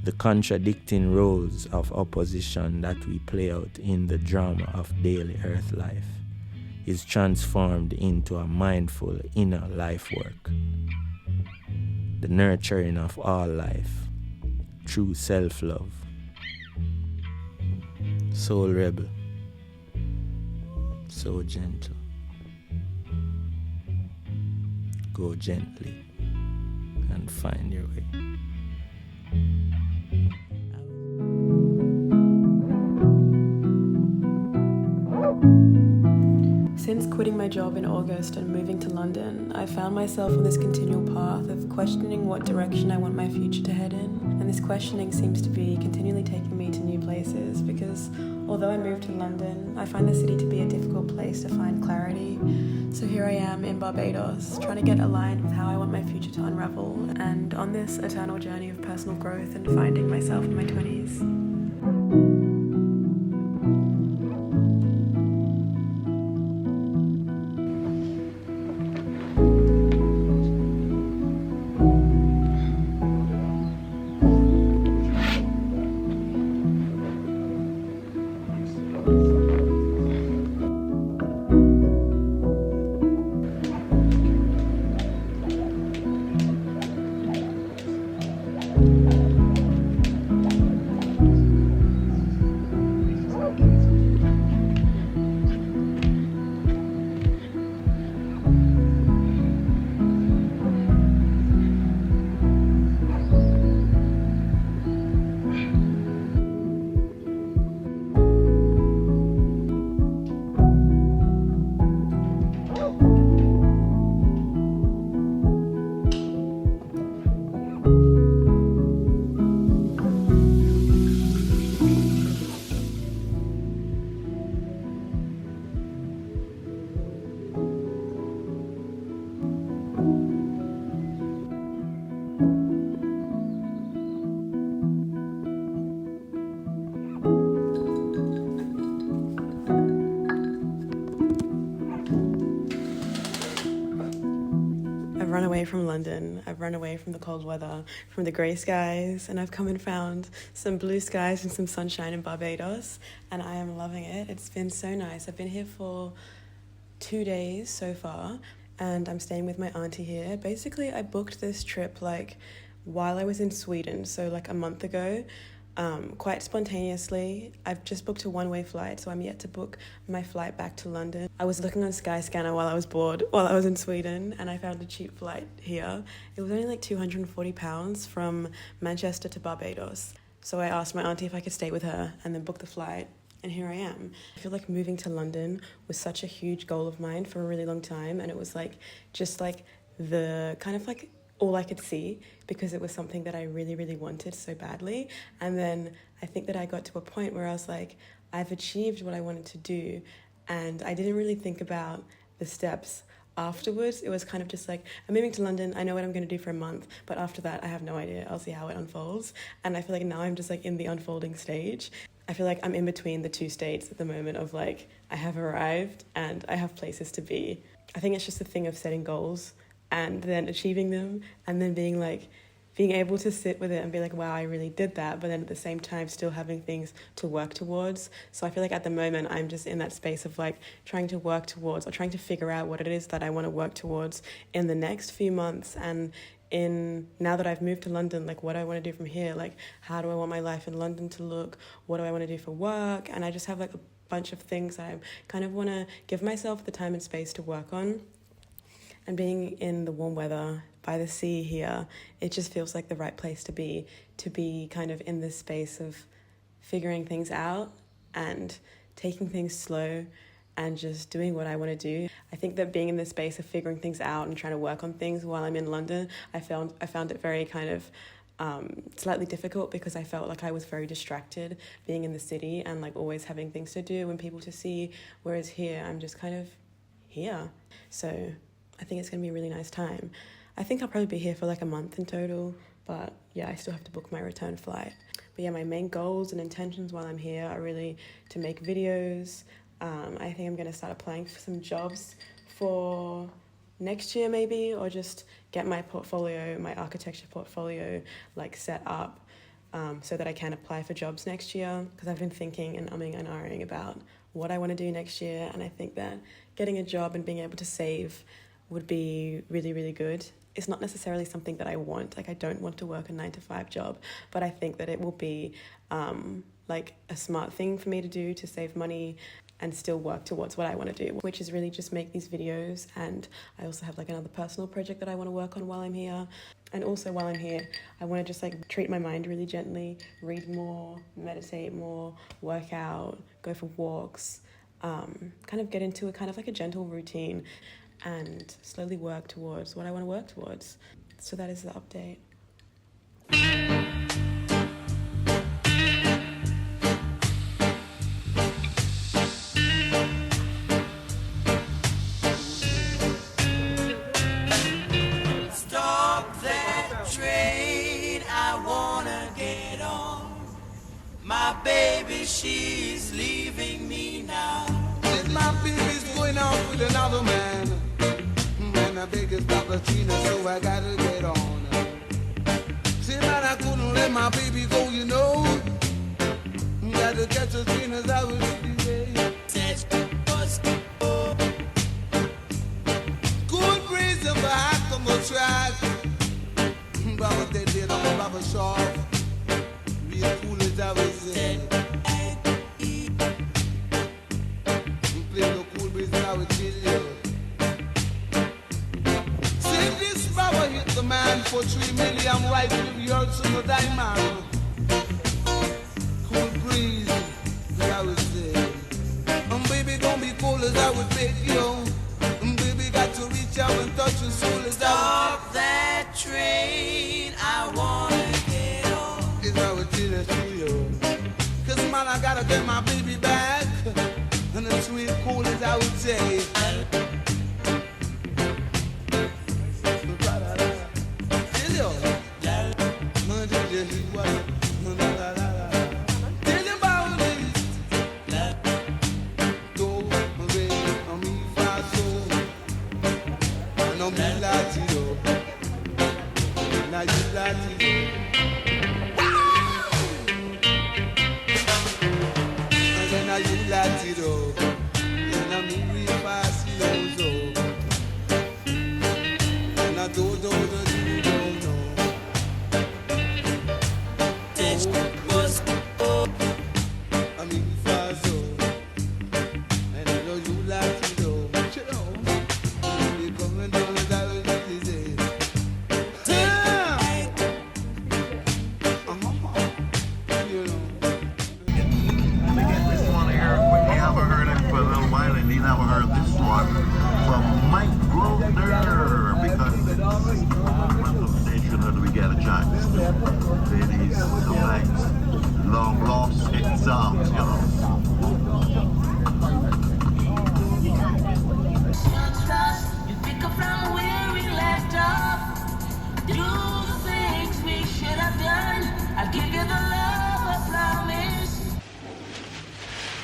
The contradicting roles of opposition that we play out in the drama of daily earth life is transformed into a mindful inner life work. The nurturing of all life through self-love. Soul rebel, so gentle. Go gently and find your way. Since quitting my job in August and moving to London, I found myself on this continual path of questioning what direction I want my future to head in. And this questioning seems to be continually taking me to new places because although I moved to London, I find the city to be a difficult place to find clarity. So here I am in Barbados, trying to get aligned with how I want my future to unravel and on this eternal journey of personal growth and finding myself in my 20s. I've run away from London, I've run away from the cold weather, from the grey skies, and I've come and found some blue skies and some sunshine in Barbados, and I am loving it. It's been so nice. I've been here for 2 days so far, and I'm staying with my auntie here. Basically, I booked this trip while I was in Sweden, so a month ago. Quite spontaneously. I've just booked a one-way flight, so I'm yet to book my flight back to London. I was looking on Skyscanner while I was bored, while I was in Sweden, and I found a cheap flight here. It was only £240 from Manchester to Barbados. So I asked my auntie if I could stay with her and then book the flight, and here I am. I feel like moving to London was such a huge goal of mine for a really long time, and it was the kind of all I could see because it was something that I really, really wanted so badly. And then I think that I got to a point where I was like, I've achieved what I wanted to do, and I didn't really think about the steps afterwards. It was kind of just I'm moving to London, I know what I'm going to do for a month, but after that I have no idea. I'll see how it unfolds. And I feel like now I'm just in the unfolding stage. I feel like I'm in between the two states at the moment of I have arrived and I have places to be. I think it's just a thing of setting goals and then achieving them, and then being able to sit with it and be wow, I really did that, but then at the same time still having things to work towards. So I feel at the moment I'm just in that space of trying to work towards, or trying to figure out what it is that I want to work towards in the next few months. And now that I've moved to London, what do I want to do from here? How do I want my life in London to look? What do I want to do for work? And I just have a bunch of things that I kind of want to give myself the time and space to work on. And being in the warm weather by the sea here, it just feels like the right place to be kind of in this space of figuring things out and taking things slow and just doing what I want to do. I think that being in this space of figuring things out and trying to work on things while I'm in London, I found it very kind of slightly difficult because I felt like I was very distracted being in the city and always having things to do and people to see, whereas here I'm just kind of here. So I think it's going to be a really nice time. I think I'll probably be here for a month in total, but yeah, I still have to book my return flight. But yeah, my main goals and intentions while I'm here are really to make videos. I think I'm going to start applying for some jobs for next year maybe, or just get my architecture portfolio set up. so that I can apply for jobs next year, because I've been thinking and umming and ahhing about what I want to do next year, and I think that getting a job and being able to save would be really, really good. It's not necessarily something that I want. Like, I don't want to work a 9-to-5 job, but I think that it will be like a smart thing for me to do to save money and still work towards what I want to do, which is really just make these videos. And I also have like another personal project that I want to work on while I'm here. And also while I'm here, I want to just like treat my mind really gently, read more, meditate more, work out, go for walks, kind of get into a kind of like a gentle routine and slowly work towards what I want to work towards. So that is the update. Stop that train, I wanna get on. My baby, she's leaving me now. Since my baby's going out with another man, and my biggest Tina, so I gotta get on. See, man, I couldn't let my baby go, you know. Gotta catch her Tina as I was today. Good breeze of a hack on the track. Baba did on the Baba shop. Real cool as I was there. Play no cool breeze and I would chill you. See this Baba hit the man for 3 million right with the earth on the diamond. Cool breeze as I was there. Baby don't be cool as I would beg you. Baby got to reach out and touch your soul as I would. Stop that train, I wanna get on. Is I would tell it to you. Cause man, I gotta get my baby back. And the sweet cool as I would say.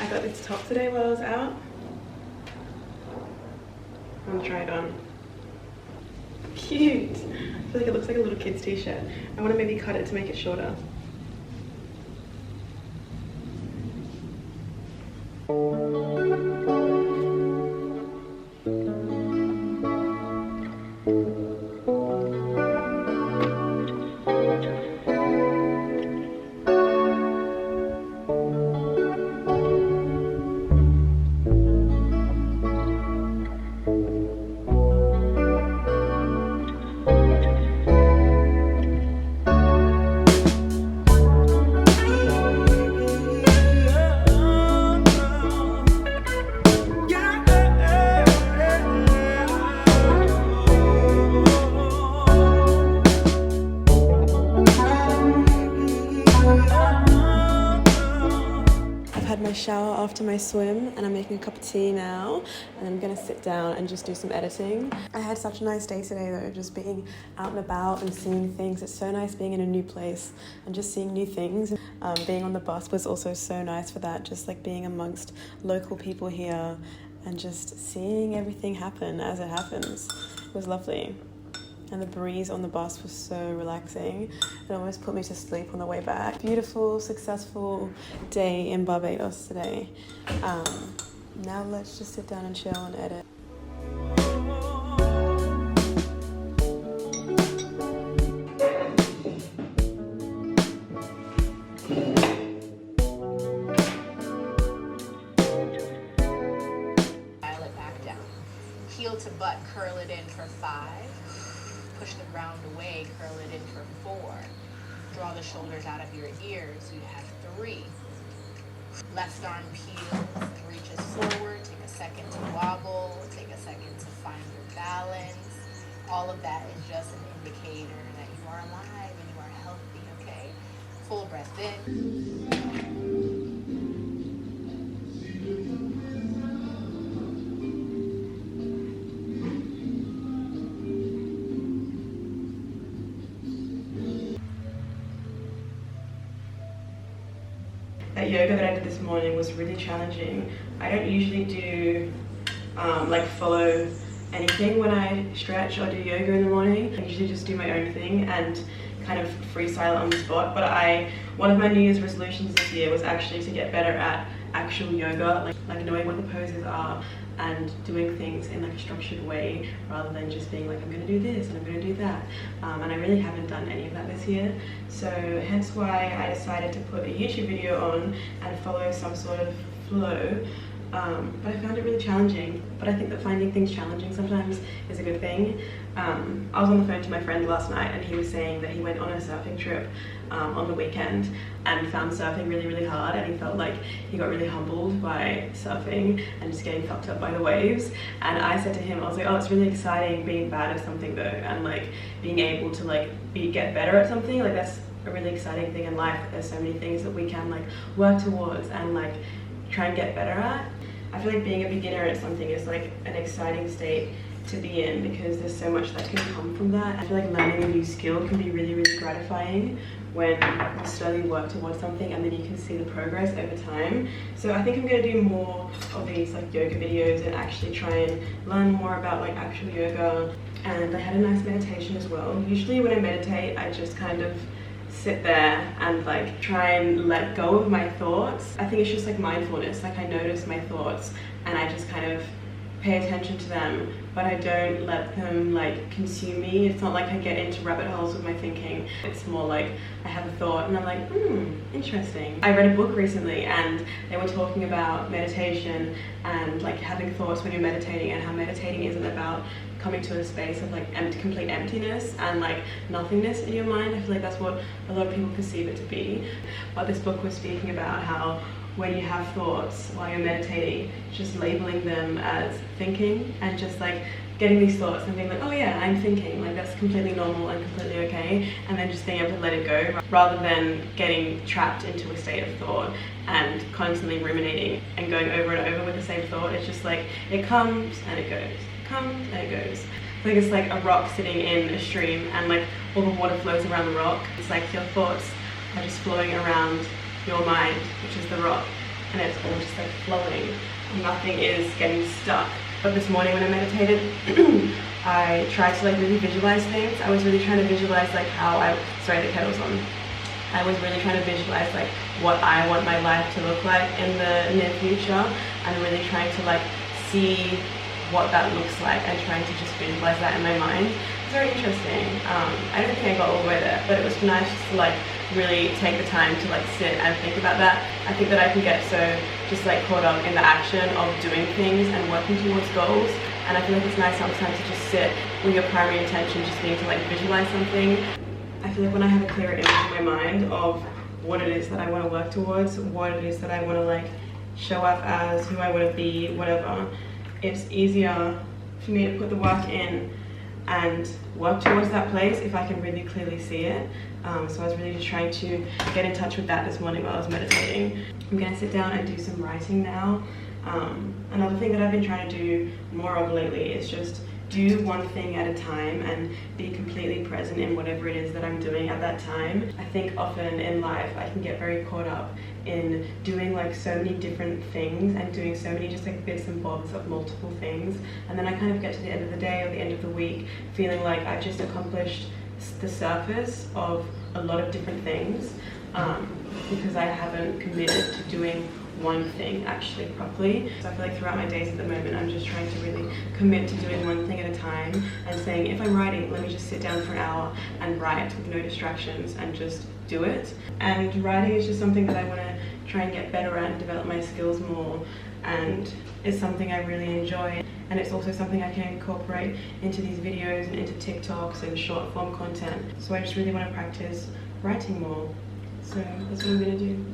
I got this top today while I was out. I'm gonna try it on. Cute! I feel like it looks like a little kid's t-shirt. I want to maybe cut it to make it shorter. Shower after my swim, and I'm making a cup of tea now, and I'm gonna sit down and just do some editing. I had such a nice day today though, just being out and about and seeing things. It's so nice being in a new place and just seeing new things. Being on the bus was also so nice for that, just like being amongst local people here and just seeing everything happen as it happens. It was lovely. and the breeze on the bus was so relaxing. It almost put me to sleep on the way back. Beautiful, successful day in Barbados today. Now let's just sit down and chill and edit. Heel to butt, curl it in for 5. Push the ground away, curl it in for 4. Draw the shoulders out of your ears, you have 3. Left arm peels, reaches forward, take a second to wobble, take a second to find your balance. All of that is just an indicator that you are alive and you are healthy, okay? Full breath in. That yoga that I did this morning was really challenging. I don't usually do like follow anything when I stretch or do yoga in the morning. I usually just do my own thing and kind of freestyle on the spot. But one of my New Year's resolutions this year was actually to get better at actual yoga, like knowing what the poses are and doing things in like a structured way rather than just being like, I'm gonna do this and I'm gonna do that. And I really haven't done any of that this year. So hence why I decided to put a YouTube video on and follow some sort of flow. But I found it really challenging. But I think that finding things challenging sometimes is a good thing. I was on the phone to my friend last night and he was saying that he went on a surfing trip on the weekend and found surfing really, really hard, and he felt like he got really humbled by surfing and just getting fucked up by the waves. And I said to him, I was like, oh, it's really exciting being bad at something though, and like being able to like get better at something. Like that's a really exciting thing in life. There's so many things that we can like work towards and like try and get better at. I feel like being a beginner at something is like an exciting state to be in because there's so much that can come from that. I feel like learning a new skill can be really, really gratifying when you slowly work towards something and then you can see the progress over time. So I think I'm going to do more of these like yoga videos and actually try and learn more about like actual yoga. And I had a nice meditation as well. Usually when I meditate, I just kind of sit there and like try and let go of my thoughts. I think it's just like mindfulness. Like I notice my thoughts and I just kind of pay attention to them, but I don't let them like consume me. It's not like I get into rabbit holes with my thinking. It's more like I have a thought and I'm like, interesting. I read a book recently and they were talking about meditation and like having thoughts when you're meditating, and how meditating isn't about coming to a space of like complete emptiness and like nothingness in your mind. I feel like that's what a lot of people perceive it to be. But this book was speaking about how when you have thoughts while you're meditating, just labeling them as thinking and just like getting these thoughts and being like, oh yeah, I'm thinking, like that's completely normal and completely okay, and then just being able to let it go rather than getting trapped into a state of thought and constantly ruminating and going over and over with the same thought. It's just like it comes and it goes, comes and it goes. I think it's like a rock sitting in a stream and like all the water flows around the rock. It's like your thoughts are just flowing around your mind, which is the rock, and it's all just like flowing. Nothing is getting stuck. But this morning when I meditated, I tried to like really visualize things. I was really trying to visualize like sorry, the kettle's on. I was really trying to visualize like what I want my life to look like in the near future, and really trying to like see what that looks like and trying to just visualize that in my mind. It's very interesting. I don't think I got all the way there, but it was nice to like really take the time to like sit and think about that. I think that I can get so just like caught up in the action of doing things and working towards goals, and I feel like it's nice sometimes to just sit with your primary intention just being to like visualize something. I feel like when I have a clearer image in my mind of what it is that I want to work towards, what it is that I want to like show up as, who I want to be, whatever, it's easier for me to put the work in and work towards that place if I can really clearly see it. So I was really just trying to get in touch with that this morning while I was meditating. I'm gonna sit down and do some writing now. Another thing that I've been trying to do more of lately is just do one thing at a time and be completely present in whatever it is that I'm doing at that time. I think often in life I can get very caught up in doing like so many different things and doing so many just like bits and bobs of multiple things, and then I kind of get to the end of the day or the end of the week feeling like I've just accomplished the surface of a lot of different things because I haven't committed to doing one thing actually properly. So I feel like throughout my days at the moment I'm just trying to really commit to doing one thing at a time and saying, if I'm writing, let me just sit down for an hour and write with no distractions and just do it. And writing is just something that I want to try and get better at and develop my skills more, and it's something I really enjoy, and it's also something I can incorporate into these videos and into TikToks and short form content. So I just really want to practice writing more. So that's what I'm going to do.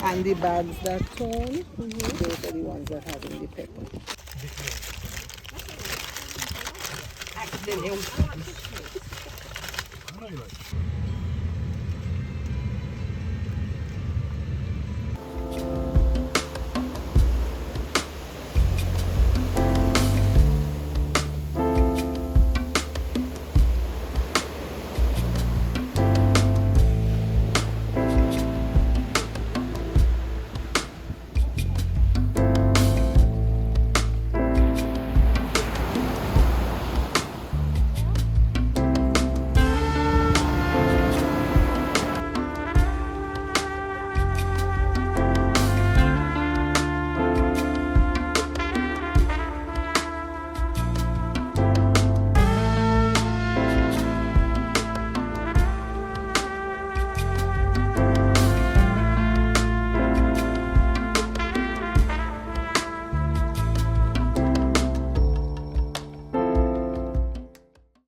And the bags that turn, those are the ones that have in the pepper. Accidentally.